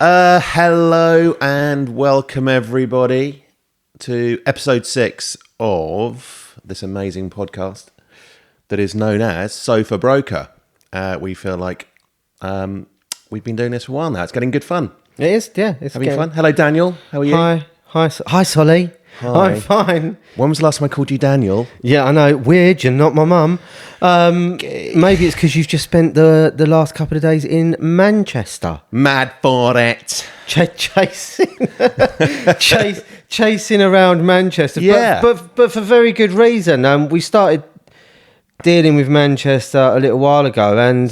Hello and welcome everybody to episode 6 of this amazing podcast that is known as Sofa Broker. We feel like we've been doing this for a while now. It's getting good fun. It is, yeah. It's having fun. Hello, Daniel. How are you? Hi, Solly. Hi. I'm fine. When was the last time I called you Daniel? Yeah, I know. Weird. You're not my mum. Maybe it's because you've just spent the last couple of days in Manchester. Mad for it. Chasing around Manchester. Yeah. But for very good reason. We started dealing with Manchester a little while ago, and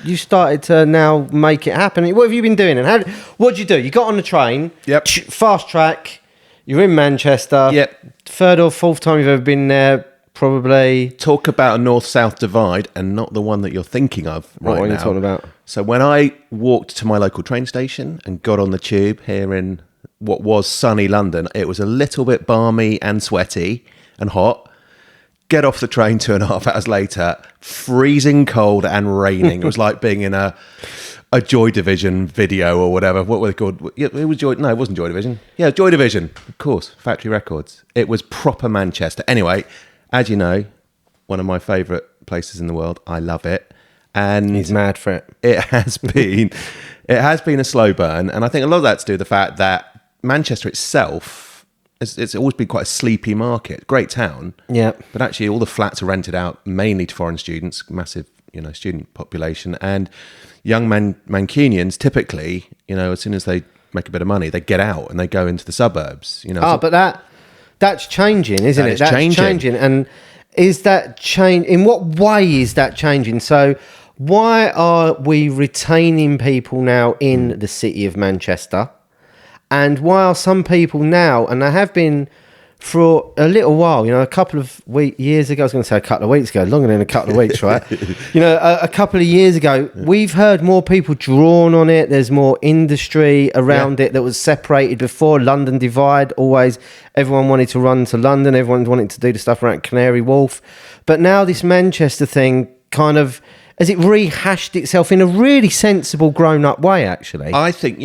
you started to now make it happen. What have you been doing? And what did you do? You got on the train. Yep. Fast track. You're in Manchester. Yep. Third or fourth time you've ever been there, probably. Talk about a north-south divide and not the one that you're thinking of right now. What are you talking about? So when I walked to my local train station and got on the tube here in what was sunny London, it was a little bit balmy and sweaty and hot. Get off the train 2.5 hours later, freezing cold and raining. It was like being in a Joy Division video or whatever. What were they called? It was Joy. No, it wasn't Joy Division. Yeah, Joy Division. Of course, Factory Records. It was proper Manchester. Anyway, as you know, one of my favourite places in the world. I love it. And he's mad for it. It has been a slow burn. And I think a lot of that's to do with the fact that Manchester itself, it's always been quite a sleepy market. Great town. Yeah. But actually all the flats are rented out mainly to foreign students, massive, student population. And young Mancunians typically, as soon as they make a bit of money, they get out and they go into the suburbs. But that's changing, isn't it? That's changing. And is that change? In what way is that changing? So why are we retaining people now in the city of Manchester? And why are some people now, and they have been for a little while, a couple of years ago, I was going to say a couple of weeks ago, longer than a couple of weeks, right? A couple of years ago, we've heard more people drawn on it. There's more industry around it that was separated before. London divide, always everyone wanted to run to London. Everyone wanted to do the stuff around Canary Wharf. But now this Manchester thing kind of, has it rehashed itself in a really sensible, grown-up way, actually? I think,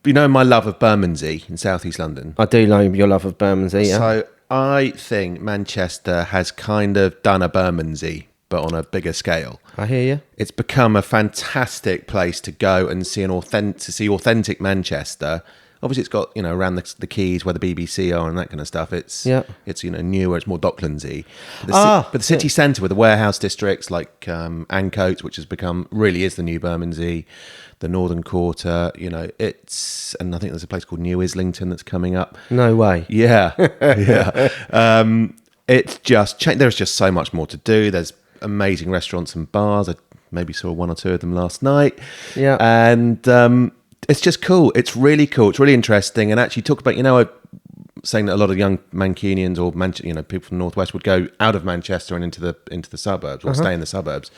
my love of Bermondsey in southeast London. I do know your love of Bermondsey, yeah. So I think Manchester has kind of done a Bermondsey, but on a bigger scale. I hear you. It's become a fantastic place to go and see authentic Manchester. Obviously, it's got around the quays where the BBC are and that kind of stuff. It's newer, it's more Docklandsy. But the city centre with the warehouse districts like Ancoats, which really is the new Bermondsey. The Northern Quarter, and I think there's a place called New Islington that's coming up. No way. Yeah, yeah. It's just there's just so much more to do. There's amazing restaurants and bars. I maybe saw one or two of them last night. Yeah, and it's just cool. It's really cool. It's really interesting. And actually, talk about I'm saying that a lot of young Mancunians or people from the Northwest would go out of Manchester and into the suburbs or stay in the suburbs.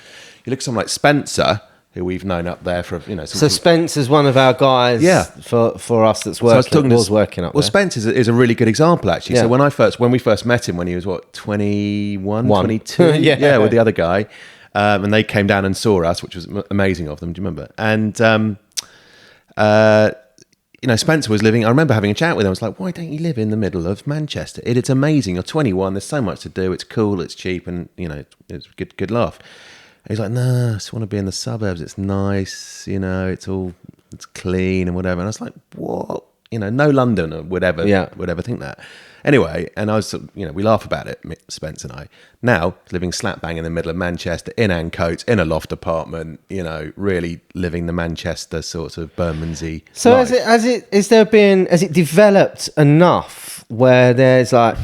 You look at someone like Spencer, who we've known up there for, So Spencer's one of our guys for us that's working up there. Well, Spence is a really good example, actually. Yeah. So when we first met him, when he was, 21, 22? yeah, with the other guy. And they came down and saw us, which was amazing of them. Do you remember? And, Spencer was living, I remember having a chat with him. I was like, why don't you live in the middle of Manchester? It's amazing. You're 21. There's so much to do. It's cool. It's cheap. And, it's a good laugh. He's like, no, I just want to be in the suburbs. It's nice, it's clean and whatever. And I was like, what? No London would ever think that. Anyway, and I was, we laugh about it, Spence and I. Now, living slap bang in the middle of Manchester, in Ancoats, in a loft apartment, really living the Manchester sort of Bermondsey So life. has it developed enough where there's like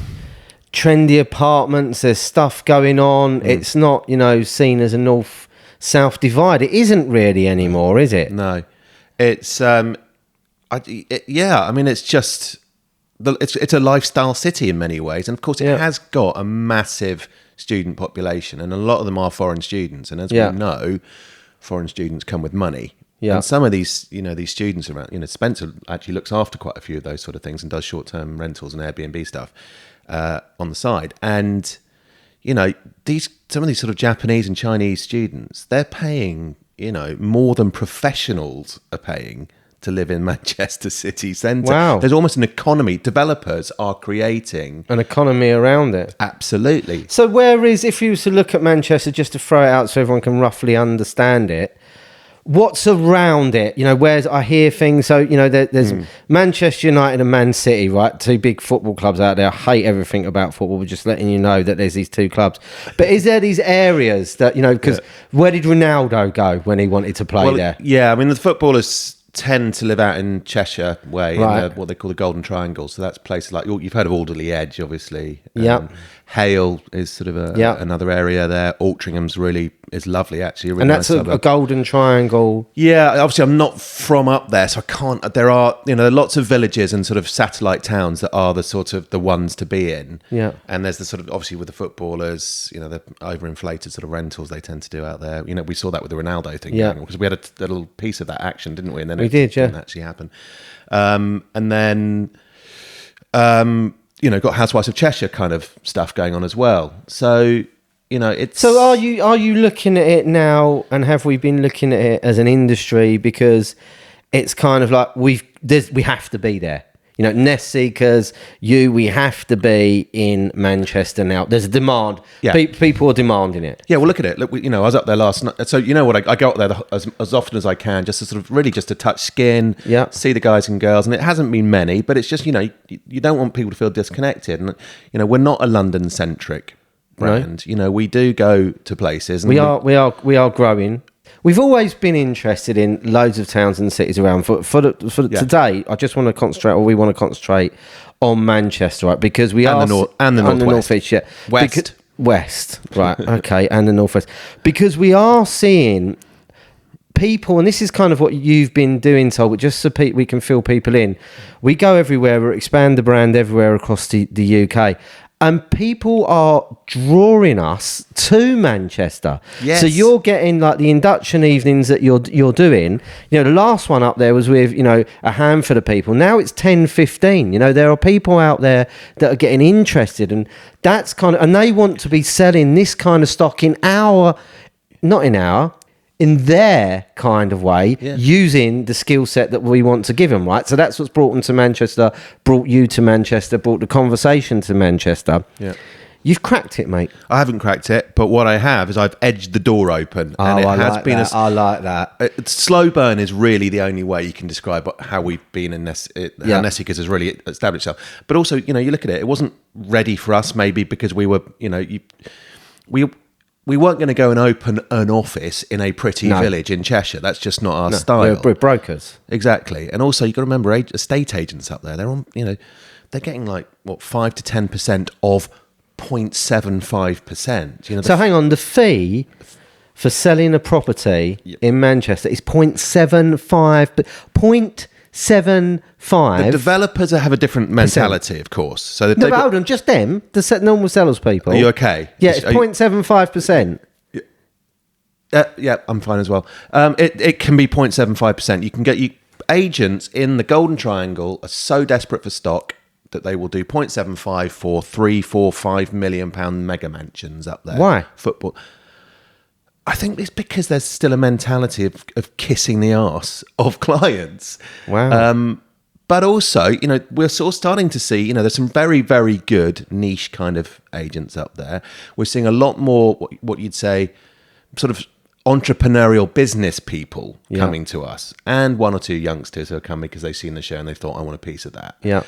trendy apartments, there's stuff going on, it's not, seen as a north-south divide. It isn't really anymore, is it? No. It's, it's just, it's a lifestyle city in many ways. And of course it has got a massive student population and a lot of them are foreign students. And as we know, foreign students come with money. Yeah. And some of these, these students around, Spencer actually looks after quite a few of those sort of things and does short-term rentals and Airbnb stuff. On the side, and some of these sort of Japanese and Chinese students, they're paying more than professionals are paying to live in Manchester city centre. Wow. There's almost an economy. Developers are creating an economy around it. Absolutely. So if you were to look at Manchester, just to throw it out so everyone can roughly understand it, what's around it? Where's I hear things. So, there's Manchester United and Man City, right? Two big football clubs out there. I hate everything about football. We're just letting you know that there's these two clubs. But is there these areas that, because where did Ronaldo go when he wanted to play there? Yeah, I mean, the footballers tend to live out in Cheshire way, right. in what they call the Golden Triangle. So that's places like, you've heard of Alderley Edge, obviously. Yeah. Hale is sort of another area there. Altringham's is lovely, actually. Really, and that's nice a Golden Triangle. Yeah, obviously I'm not from up there, so I can't. There are lots of villages and sort of satellite towns that are the sort of the ones to be in. Yeah. And there's the sort of, obviously with the footballers, the overinflated sort of rentals they tend to do out there. We saw that with the Ronaldo thing. Yeah. Because we had a little piece of that action, didn't we? And then it didn't actually happen. And then got Housewives of Cheshire kind of stuff going on as well. So it's. So are you looking at it now, and have we been looking at it as an industry, because it's kind of like we have to be there. Nest seekers, we have to be in Manchester now. There's a demand. Yeah. People are demanding it. Yeah, well, look at it. Look, I was up there last night. So what? I go up there as often as I can, just to sort of really just to touch skin, see the guys and girls. And it hasn't been many, but it's just, you don't want people to feel disconnected. And, we're not a London-centric brand. No. We do go to places. And we are growing. We've always been interested in loads of towns and cities around. For today, I just want to concentrate, or we want to concentrate on Manchester, right? Because we are and the northwest, west, right? Okay, and the northwest, because we are seeing people, and this is kind of what you've been doing, Sol, but just so we can fill people in. We go everywhere, we expand the brand everywhere across the UK. And people are drawing us to Manchester. Yes. So you're getting like the induction evenings that you're doing. The last one up there was with, a handful of people. Now it's 10, 15. There are people out there that are getting interested, and that's and they want to be selling this kind of stock in their kind of way, using the skill set that we want to give them, right? So that's what's brought them to Manchester, brought you to Manchester, brought the conversation to Manchester. Yeah. You've cracked it, mate. I haven't cracked it, but what I have is I've edged the door open. I like that. Slow burn is really the only way you can describe how we've been in how Nest Seekers has really established itself. But also, you look at it wasn't ready for us, maybe because we were, we weren't going to go and open an office in a pretty village in Cheshire. That's just not our style. We're brokers. Exactly. And also, you've got to remember, estate agents up there, they're on, they're getting 5 to 10% of 0.75%. So hang on, the fee for selling a property in Manchester is 0.75. The developers have a different mentality, of course. So but hold on, just them, the normal salespeople. Are you okay? Yeah, it's 0.75%. Yeah, I'm fine as well. It can be 0.75%. You can get agents in the Golden Triangle are so desperate for stock that they will do 0.75 for 3, 4, 5 million pound mega mansions up there. Why? Football. I think it's because there's still a mentality of kissing the arse of clients. Wow. But also, we're sort of starting to see, there's some very, very good niche kind of agents up there. We're seeing a lot more what you'd say sort of entrepreneurial business people coming to us, and one or two youngsters who are coming because they've seen the show and they thought, I want a piece of that. Yeah.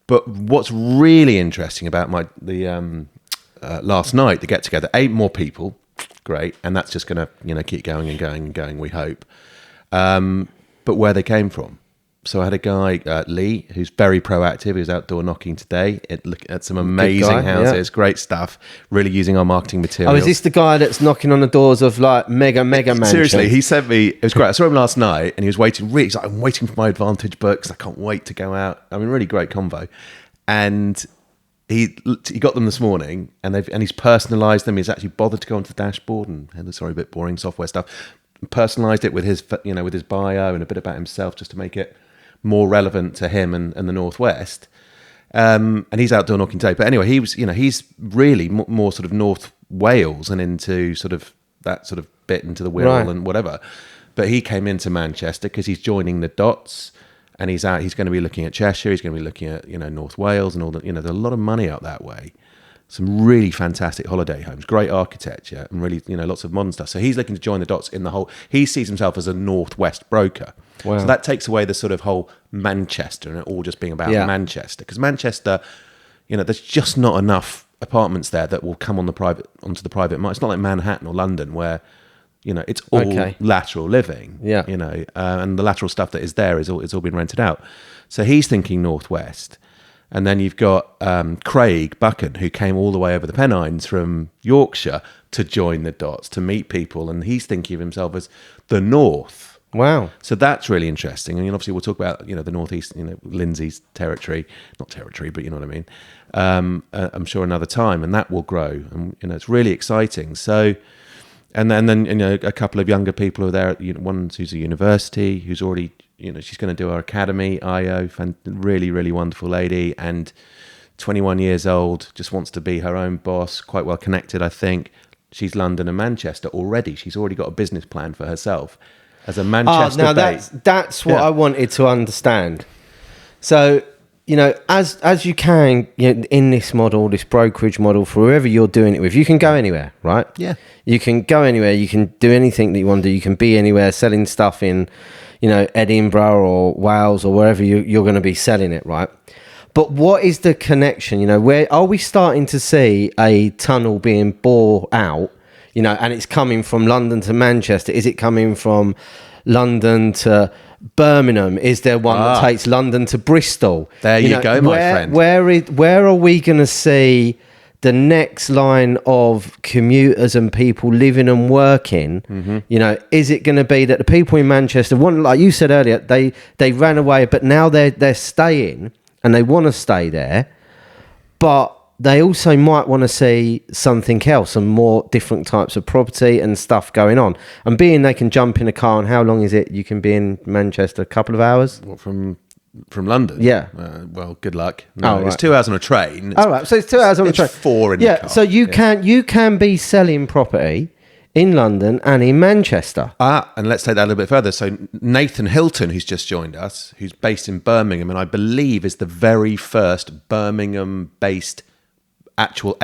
But what's really interesting about the last night, the get-together, 8 more people. Great, and that's just going to keep going and going and going, we hope. But where they came from. So I had a guy, Lee, who's very proactive. He was outdoor knocking today, looking at some amazing houses, great stuff, really using our marketing material. Oh, is this the guy that's knocking on the doors of mega mansions? Seriously, he sent me, it was great. I saw him last night and he was waiting, he's like, I'm waiting for my Advantage books. I can't wait to go out. I mean, really great convo. And he got them this morning, and he's personalised them. He's actually bothered to go onto the dashboard and a bit boring software stuff. Personalised it with his with his bio and a bit about himself, just to make it more relevant to him and the Northwest. And he's outdoor knocking today. But anyway, he was he's really more sort of North Wales and into sort of that sort of bit into the Wirral and whatever. But he came into Manchester because he's joining the dots, and he's going to be looking at Cheshire. He's going to be looking at North Wales and all that. There's a lot of money out that way. Some really fantastic holiday homes, great architecture, and really lots of modern stuff. So he's looking to join the dots in the whole. He sees himself as a northwest broker. Wow. So that takes away the sort of whole Manchester and it all just being about Manchester, because Manchester, there's just not enough apartments there that will come onto the private market. It's not like Manhattan or London where it's all lateral living. And the lateral stuff that is there is all been rented out. So he's thinking northwest. And then you've got Craig Buchan, who came all the way over the Pennines from Yorkshire to join the dots, to meet people. And he's thinking of himself as the North. Wow. So that's really interesting. And obviously we'll talk about, the Northeast, Lindsay's territory. Not territory, but you know what I mean. I'm sure another time. And that will grow. And, it's really exciting. So, and then a couple of younger people are there. One who's a university, who's already... she's going to do our academy, IO, really, really wonderful lady, and 21 years old, just wants to be her own boss, quite well connected, I think. She's London and Manchester already. She's already got a business plan for herself as a Manchester now that's what I wanted to understand. So, as you can, in this model, this brokerage model, for whoever you're doing it with, you can go anywhere, right? Yeah. You can go anywhere. You can do anything that you want to do. You can be anywhere selling stuff in... Edinburgh or Wales or wherever you're going to be selling it, right? But what is the connection? Where are we starting to see a tunnel being bored out, and it's coming from London to Manchester? Is it coming from London to Birmingham? Is there one that takes London to Bristol? There you go, my friend. Where are we going to see the next line of commuters and people living and working? Is it going to be that the people in Manchester want, like you said earlier, they ran away, but now they're staying and they want to stay there, but they also might want to see something else and more different types of property and stuff going on. And being they can jump in a car, and how long is it? You can be in Manchester a couple of hours? What, from London? Yeah. Well, good luck. No, it's 2 hours on a train. So it's 2 hours on a train. 4 in the car. So you can be selling property in London and in Manchester. And let's take that a little bit further. So Nathan Hilton, who's just joined us, who's based in Birmingham, and I believe is the very first Birmingham-based actual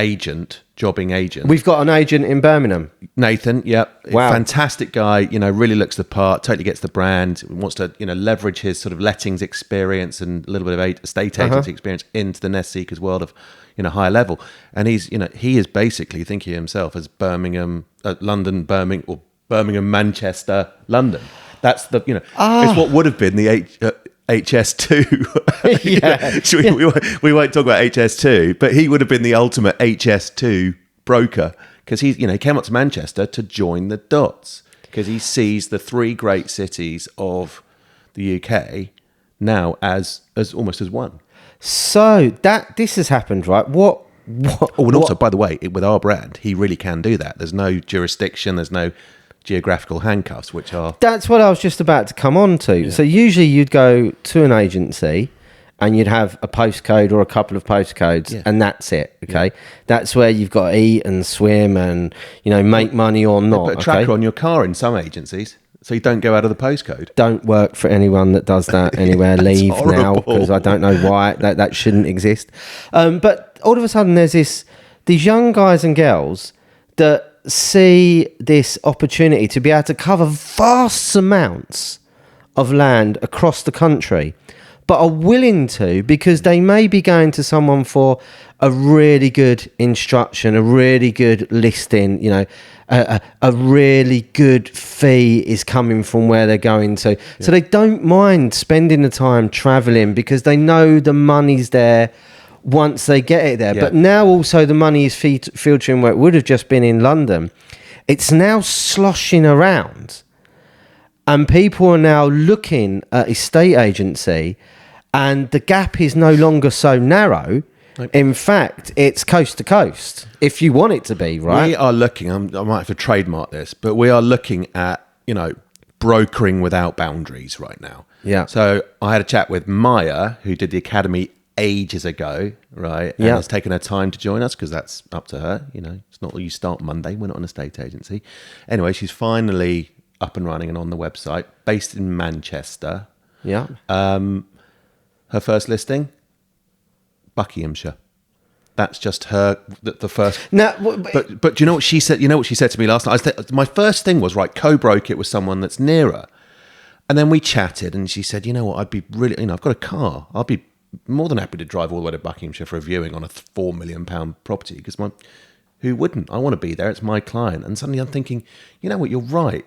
jobbing agent. We've got an agent in Birmingham. Nathan, wow, fantastic guy. Really looks the part. Totally gets the brand. Wants to leverage his sort of lettings experience and a little bit of estate agency experience into the nest seekers world of higher level. And he's he is basically thinking of himself as Birmingham, London, Birmingham, or Birmingham, Manchester, London. That's the it's what would have been the HS2. We won't talk about HS2, but he would have been the ultimate HS2 broker, because he came up to Manchester to join the dots, because he sees the 3 great cities of the UK now as almost as one. So this has happened, right? What? Also, by the way, with our brand, he really can do that. There's no jurisdiction. There's no geographical handcuffs, which are... That's what I was just about to come on to. Yeah. So usually you'd go to an agency and you'd have a postcode or a couple of postcodes, and that's it, okay? Yeah. That's where you've got to eat and swim and, make money or not. Put a tracker on your car in some agencies, so you don't go out of the postcode. Don't work for anyone that does that anywhere. Leave horrible. Now, because I don't know why that shouldn't exist. But all of a sudden there's these young guys and girls that see this opportunity to be able to cover vast amounts of land across the country, but are willing to, because they may be going to someone for a really good instruction, a really good listing, a really good fee is coming from where they're going to. Yeah. So they don't mind spending the time traveling because they know the money's there once they get it there. Yeah. But now also the money is filtering where it would have just been in London. It's now sloshing around, and people are now looking at estate agency, and the gap is no longer so narrow. In fact, it's coast to coast, if you want it to be, right? We are looking, I might have to trademark this, but we are looking at, brokering without boundaries right now. Yeah. So I had a chat with Maya, who did the academy ages ago, right? And has taken her time to join us because that's up to her. You know, it's not you start Monday. We're not an estate agency. Anyway, she's finally up and running and on the website, based in Manchester. Yeah. Her first listing, Buckinghamshire. That's just her, the first. No, but do you know what she said? You know what she said to me last night? My first thing was, right, co-broke it with someone that's nearer. And then we chatted and she said, you know what, I'd be really, I've got a car. I'll be more than happy to drive all the way to Buckinghamshire for a viewing on a £4 million property because who wouldn't? I want to be there. It's my client. And suddenly I'm thinking, you know what, you're right.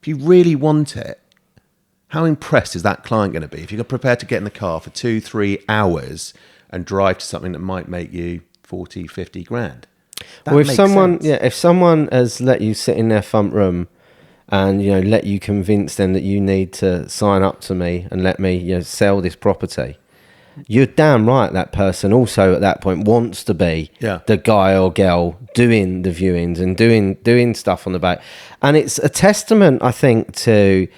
If you really want it, how impressed is that client going to be if you're prepared to get in the car for 2-3 hours and drive to something that might make you 40, 50 grand? Well, if someone has let you sit in their front room and let you convince them that you need to sign up to me and let me sell this property, you're damn right that person also at that point wants to be the guy or girl doing the viewings and doing stuff on the back. And it's a testament, I think, to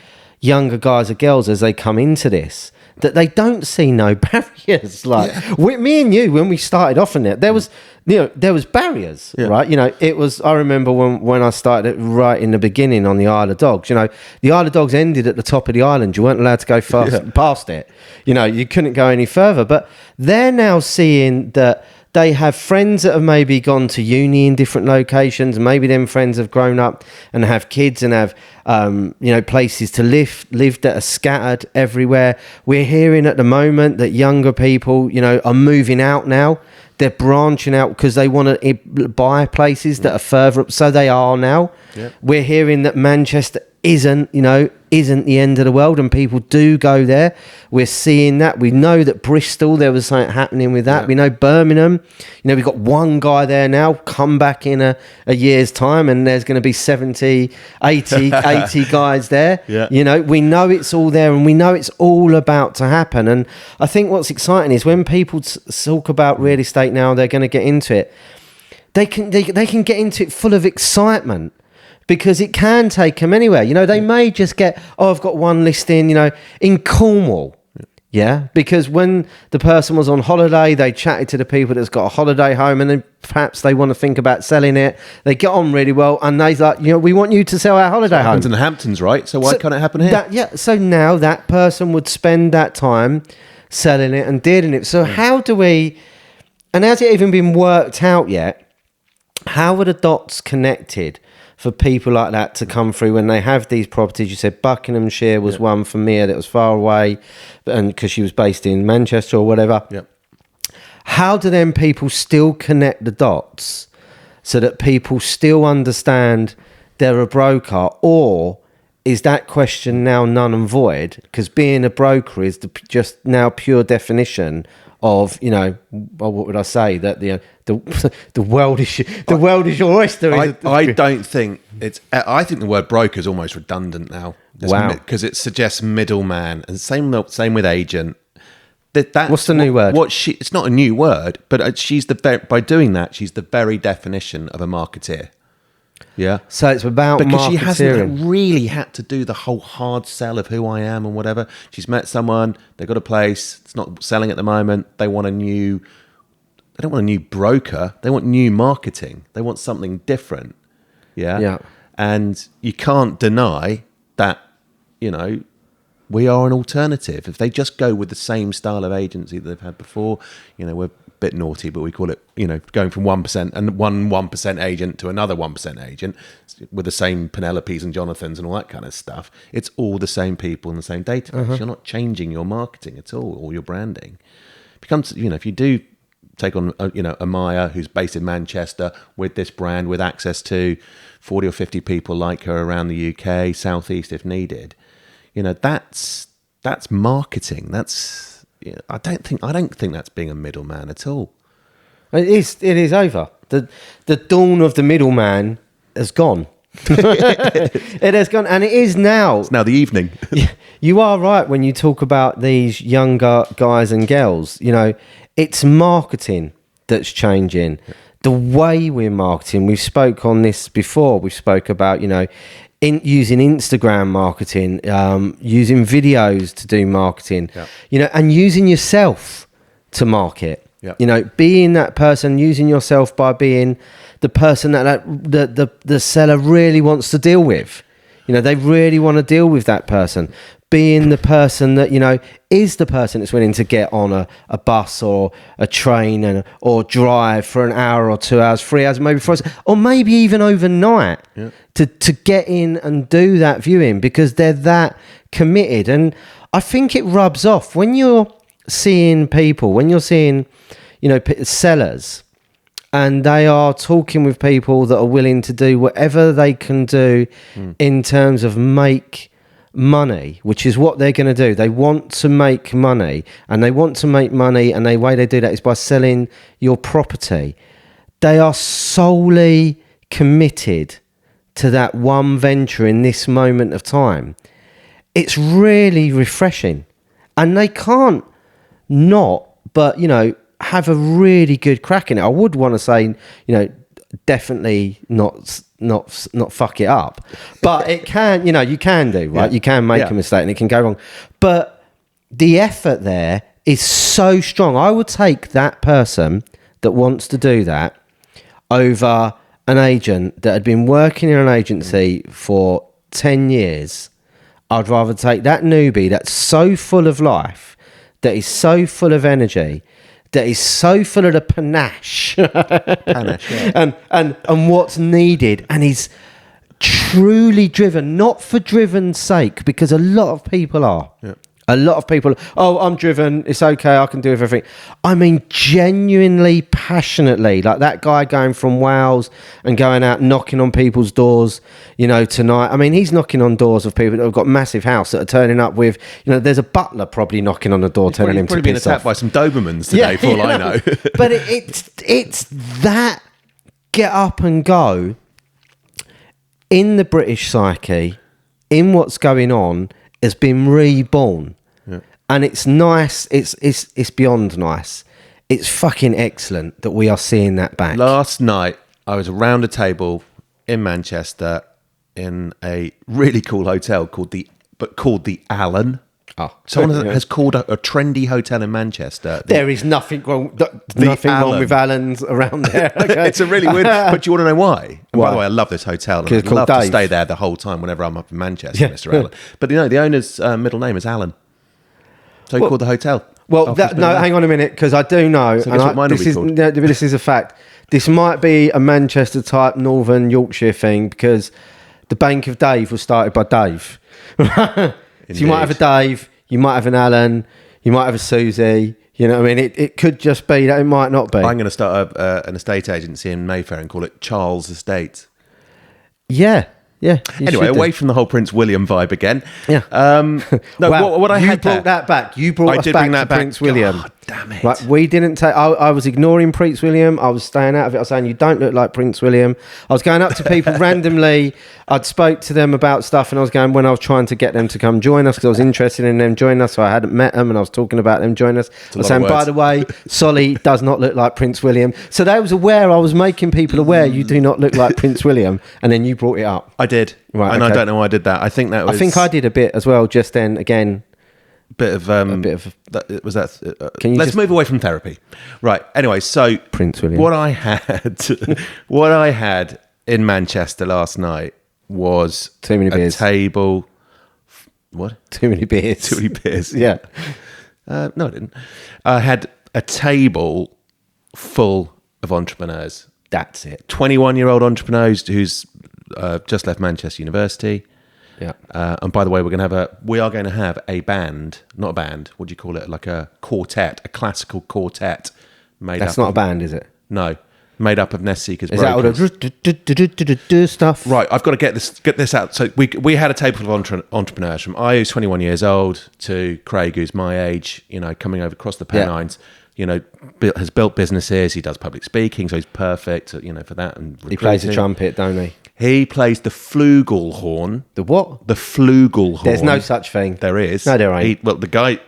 younger guys or girls as they come into this, that they don't see no barriers. Me and you, when we started off in it, there was barriers, right? It was, I remember when I started it right in the beginning on the Isle of Dogs, the Isle of Dogs ended at the top of the island. You weren't allowed to go past it. You couldn't go any further, but they're now seeing that they have friends that have maybe gone to uni in different locations. Maybe them friends have grown up and have kids and have, places to live that are scattered everywhere. We're hearing at the moment that younger people, are moving out now. They're branching out because they want to buy places that are further up. So they are now. Yep. We're hearing that Manchester isn't the end of the world and people do go there. We're seeing that. We know that Bristol, there was something happening with that. We know Birmingham, we've got one guy there now, come back in a year's time and there's going to be 70, 80 guys there. We know it's all there and we know it's all about to happen. And I think what's exciting is when people talk about real estate now, they're going to get into it. They can get into it full of excitement, because it can take them anywhere. They may just get, I've got one listing, in Cornwall. Yeah, because when the person was on holiday, they chatted to the people that's got a holiday home and then perhaps they want to think about selling it. They get on really well and they're like, we want you to sell our holiday home. It happens in the Hamptons, right? So why can't it happen here? So now that person would spend that time selling it and dealing it. So how do we, and has it even been worked out yet? How are the dots connected for people like that to come through when they have these properties? You said Buckinghamshire was one for Mia that was far away, and because she was based in Manchester or whatever. How do then people still connect the dots so that people still understand they're a broker? Or is that question now null and void? Because being a broker is just now pure definition of, what would I say, that the world is your oyster. I don't think it's. I think the word broker is almost redundant now. Because it suggests middleman, and same with agent. What's the new word? It's not a new word, but by doing that, she's the very definition of a marketeer. Yeah. So it's about because marketeering. She hasn't really had to do the whole hard sell of who I am and whatever. She's met someone, they've got a place, it's not selling at the moment. They don't want a new broker. They want new marketing. They want something different. Yeah. Yeah. And you can't deny that, we are an alternative. If they just go with the same style of agency that they've had before, we're a bit naughty, but we call it, going from 1% and 1% agent to another 1% agent with the same Penelopes and Jonathans and all that kind of stuff. It's all the same people and the same database. You're not changing your marketing at all or your branding. It becomes, if you do take on, a Maya who's based in Manchester with this brand, with access to 40 or 50 people like her around the UK, Southeast if needed, that's marketing. That's, I don't think that's being a middleman at all. It is over. The dawn of the middleman has gone. It has gone, and it is now. It's now the evening. You are right when you talk about these younger guys and girls. It's marketing that's changing. The way we're marketing. We've spoke on this before. We spoke about using Instagram marketing, using videos to do marketing. And using yourself to market. Yep. You know, being that person, using yourself by being the person that the seller really wants to deal with. You know, they really want to deal with that person. Being the person that, you know, is the person that's willing to get on a bus or a train or drive for an hour or 2 hours, 3 hours, maybe 4 hours, or maybe even overnight to get in and do that viewing because they're that committed. And I think it rubs off when you're seeing people, when you're seeing, you know, sellers, and they are talking with people that are willing to do whatever they can do in terms of make money, which is what they're going to do. They want to make money, and they want to make money, and the way they do that is by selling your property. They are solely committed to that one venture in this moment of time. It's really refreshing, and they can't not, but, you know, have a really good crack in it. I would want to say, you know, definitely not fuck it up, but it can, you know, you can do, right? You can make a mistake and it can go wrong, but the effort there is so strong. I would take that person that wants to do that over an agent that had been working in an agency for 10 years. I'd rather take that newbie that's so full of life, that is so full of energy, that is so full of the panache, and what's needed, and is truly driven, not for driven's sake, because a lot of people are. Yeah. A lot of people, oh, I'm driven, it's okay, I can do everything. I mean, genuinely, passionately, like that guy going from Wales and going out knocking on people's doors, you know, tonight. I mean, he's knocking on doors of people that have got massive house that are turning up with, you know, there's a butler probably knocking on the door, telling him to piss off. He's probably been attacked by some Dobermans today, for all I know. But it's that get up and go in the British psyche, in what's going on, has been reborn. Yeah. And it's nice. It's beyond nice. It's fucking excellent that we are seeing that back. Last night, I was around a table in Manchester in a really cool hotel called the Allen. Oh, someone has called a trendy hotel in Manchester. There is nothing wrong. Nothing wrong with Allens around there. Okay. It's a really weird. But do you want to know why? And by the way, I love this hotel, and I'd love to stay there the whole time whenever I'm up in Manchester, Mr. Allen. But you know, the owner's middle name is Allen, so he called the hotel. Well, hang on a minute, because I do know. So guess what mine will be called? This is a fact. This might be a Manchester type Northern Yorkshire thing, because the Bank of Dave was started by Dave. So you might have a Dave, you might have an Alan, you might have a Susie. You know what I mean? It could just be that, it might not be. I'm going to start an estate agency in Mayfair and call it Charles Estate. Yeah. Anyway, away from the whole Prince William vibe again. Yeah. No, well, what I had brought that back. You brought us back to Prince William. God damn it. Like, we didn't take. I was ignoring Prince William. I was staying out of it. I was saying, you don't look like Prince William. I was going up to people randomly. I'd spoke to them about stuff, and I was going, when I was trying to get them to come join us, because I was interested in them joining us, so I hadn't met them, and I was talking about them joining us. I was saying, by the way, Solly does not look like Prince William. So they was aware. I was making people aware, you do not look like Prince William, and then you brought it up. I did. Right, and okay. I don't know why I did that. I think I did a bit as well. Just then, again, let's move away from therapy. Right. Anyway, so Prince William. What I had in Manchester last night was too many beers. A table. What? Too many beers. Too many beers. Yeah. No, I didn't. I had a table full of entrepreneurs. That's it. 21-year-old entrepreneurs who's just left Manchester University. Yeah. And by the way, we are going to have a band, not a band. What do you call it? Like a quartet, a classical quartet made. That's not a band, is it? No, made up of Nest Seekers. Is that all the stuff? Right. I've got to get this out. So we had a table of entrepreneurs, from I, who's 21 years old, to Craig, who's my age. You know, coming over across the Pennines. Yeah. You know, has built businesses. He does public speaking, so he's perfect. You know, for that. And recruiting. He plays the trumpet, don't he? He plays the flugelhorn. The what? The flugelhorn. There's no such thing. There is. No, there ain't. The guy...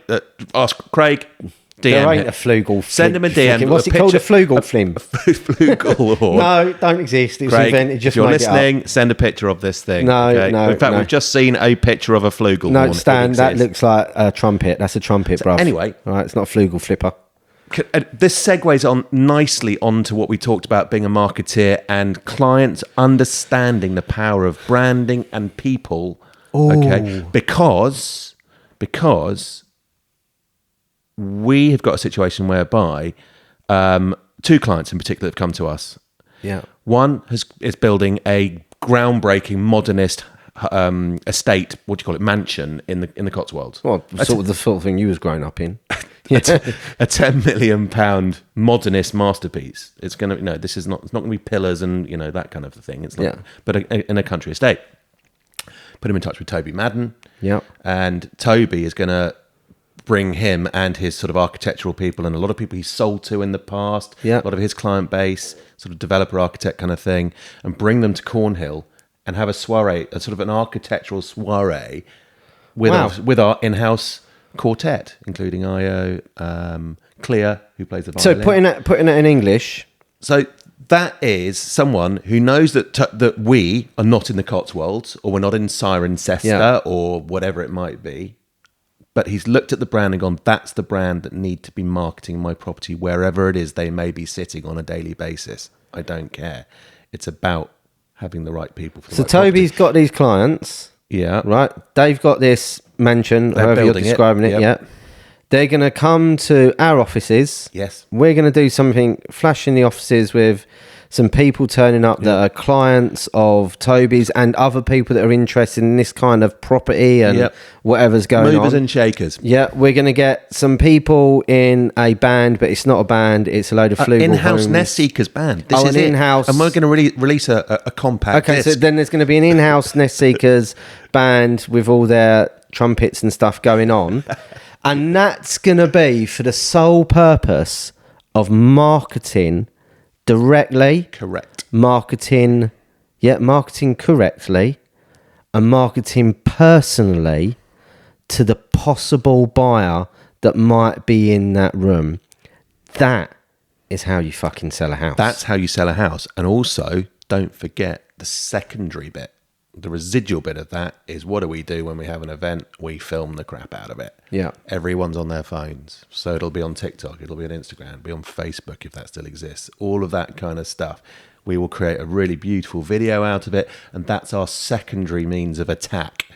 ask Craig. DM there ain't a flugel. Send him a DM. What's it called? A flugel flim? Flugelhorn. No, it don't exist. It was invented. Just if you're listening, send a picture of this thing. No. In fact, we've just seen a picture of a flugelhorn. No, Stan, that looks like a trumpet. That's a trumpet, bruv. Anyway. All right, it's not a flugel flipper. This segues on nicely onto what we talked about being a marketeer and clients understanding the power of branding and people. Ooh. Okay, because we have got a situation whereby two clients in particular have come to us. Yeah. One is building a groundbreaking modernist estate, what do you call it, mansion in the Cotswolds. Well, sort of thing you was growing up in. A £10 million modernist masterpiece. It's going to, this is not. It's not going to be pillars and that kind of thing. It's not, but in a country estate. Put him in touch with Toby Madden. Yeah, and Toby is going to bring him and his sort of architectural people and a lot of people he's sold to in the past. Yeah, a lot of his client base, sort of developer architect kind of thing, and bring them to Cornhill and have a soiree, a sort of an architectural soiree with our in-house quartet, including Io, Clea, who plays the violin. So putting it in English. So that is someone who knows that we are not in the Cotswolds, or we're not in Cirencester, or whatever it might be. But he's looked at the brand and gone, that's the brand that need to be marketing my property wherever it is they may be sitting on a daily basis. I don't care. It's about having the right people for the So right Toby's property. got these clients. Yeah. Right. They've got this mansion, They're however you're building describing it. Yep. Yeah. They're going to come to our offices. Yes. We're going to do something, flash in the offices with some people turning up that are clients of Toby's and other people that are interested in this kind of property and whatever's going on. Movers and shakers. Yeah, we're going to get some people in a band, but it's not a band, it's a load of flugelhorns. In-house Nest Seekers band. This is in-house. And we're going to release a compact Okay, disc. so then there's going to be an in-house Nest Seekers band with all their trumpets and stuff going on. And that's going to be for the sole purpose of marketing directly. Correct. Marketing correctly, and marketing personally to the possible buyer that might be in that room. That is how you fucking sell a house. That's how you sell a house. And also, don't forget the secondary bit. The residual bit of that is, what do we do when we have an event? We film the crap out of it. Yeah. Everyone's on their phones. So it'll be on TikTok, it'll be on Instagram, it'll be on Facebook if that still exists. All of that kind of stuff. We will create a really beautiful video out of it. And that's our secondary means of attack.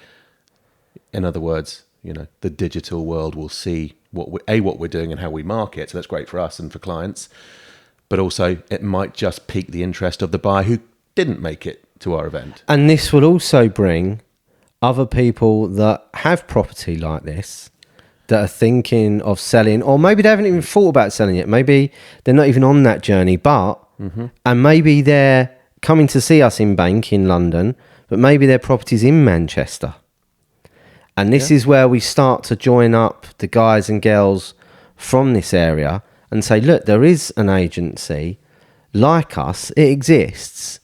In other words, the digital world will see what we're doing and how we market. So that's great for us and for clients. But also, it might just pique the interest of the buyer who didn't make it to our event. And this will also bring other people that have property like this, that are thinking of selling, or maybe they haven't even thought about selling it. Maybe they're not even on that journey, but and maybe they're coming to see us in Bank in London, but maybe their property's in Manchester. And this is where we start to join up the guys and girls from this area and say, look, there is an agency like us. It exists.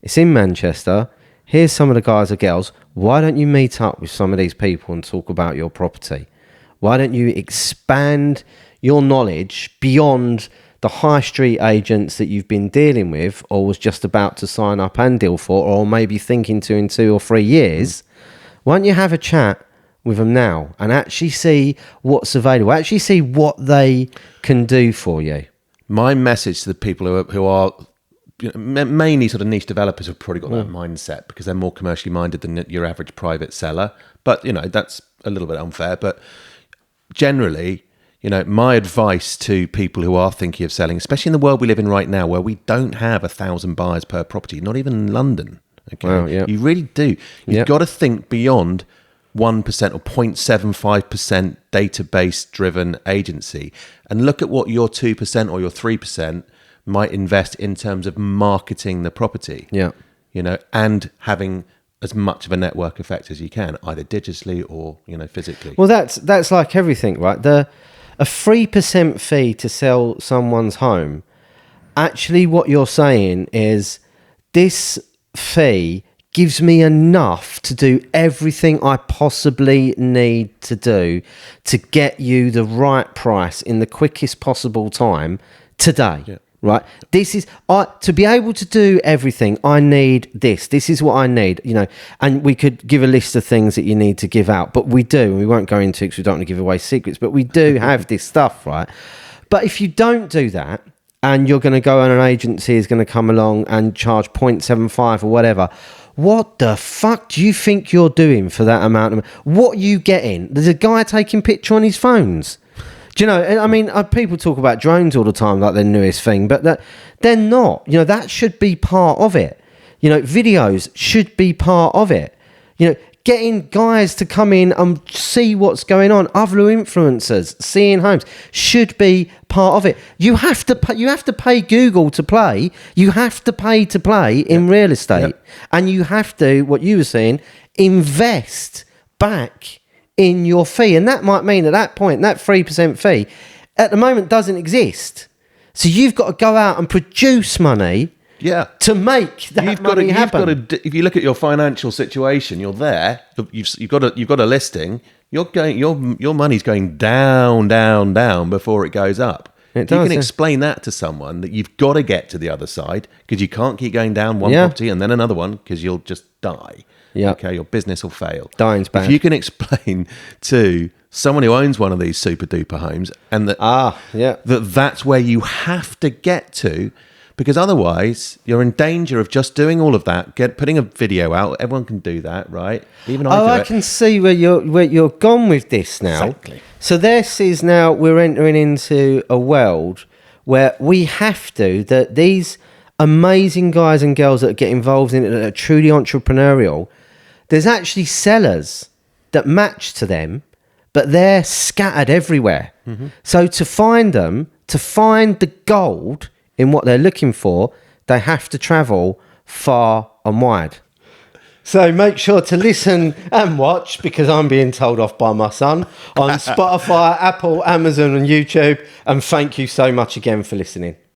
It's in Manchester. Here's some of the guys or girls. Why don't you meet up with some of these people and talk about your property? Why don't you expand your knowledge beyond the high street agents that you've been dealing with or was just about to sign up and deal for, or maybe thinking to in 2 or 3 years? Why don't you have a chat with them now and actually see what's available, actually see what they can do for you? My message to the people who are mainly sort of niche developers who've probably got that mindset because they're more commercially minded than your average private seller. But, that's a little bit unfair. But generally, my advice to people who are thinking of selling, especially in the world we live in right now, where we don't have 1,000 buyers per property, not even in London. Okay, wow, yeah. You really do. You've got to think beyond 1% or 0.75% database driven agency and look at what your 2% or your 3% might invest in terms of marketing the property. Yeah. And having as much of a network effect as you can, either digitally or, physically. Well, that's like everything, right? A 3% fee to sell someone's home. Actually, what you're saying is this fee gives me enough to do everything I possibly need to do to get you the right price in the quickest possible time today. Yeah. Right. This is to be able to do everything. I need this. This is what I need, and we could give a list of things that you need to give out, but we do. We won't go into it because we don't want to give away secrets, but we do have this stuff, right? But if you don't do that, and you're going to go on an agency is going to come along and charge 0.75 or whatever, what the fuck do you think you're doing for that amount of... What are you getting? There's a guy taking picture on his phones. Do you know, I mean, people talk about drones all the time, like their newest thing, but they're not. You know, that should be part of it. You know, videos should be part of it. You know, getting guys to come in and see what's going on, other influencers, seeing homes, should be part of it. You have to pay Google to play. You have to pay to play in real estate. And you have to, what you were saying, invest back in your fee. And that might mean at that point, that 3% fee at the moment doesn't exist. So you've got to go out and produce money to make that money happen. If you look at your financial situation, you're there. You've got a listing. Your money's going down, down, down before it goes up. You can explain that to someone, that you've got to get to the other side, because you can't keep going down one property and then another one, because you'll just die. Yeah. Okay, your business will fail. Dying's bad. If you can explain to someone who owns one of these super duper homes, and that's where you have to get to, because otherwise you're in danger of just doing all of that, putting a video out. Everyone can do that, right? Even I can see where you're gone with this now. Exactly. So this is now, we're entering into a world where we have to, that these amazing guys and girls that get involved in it, that are truly entrepreneurial, there's actually sellers that match to them, but they're scattered everywhere. Mm-hmm. So to find them, to find the gold in what they're looking for, they have to travel far and wide. So make sure to listen and watch, because I'm being told off by my son, on Spotify, Apple, Amazon and YouTube. And thank you so much again for listening.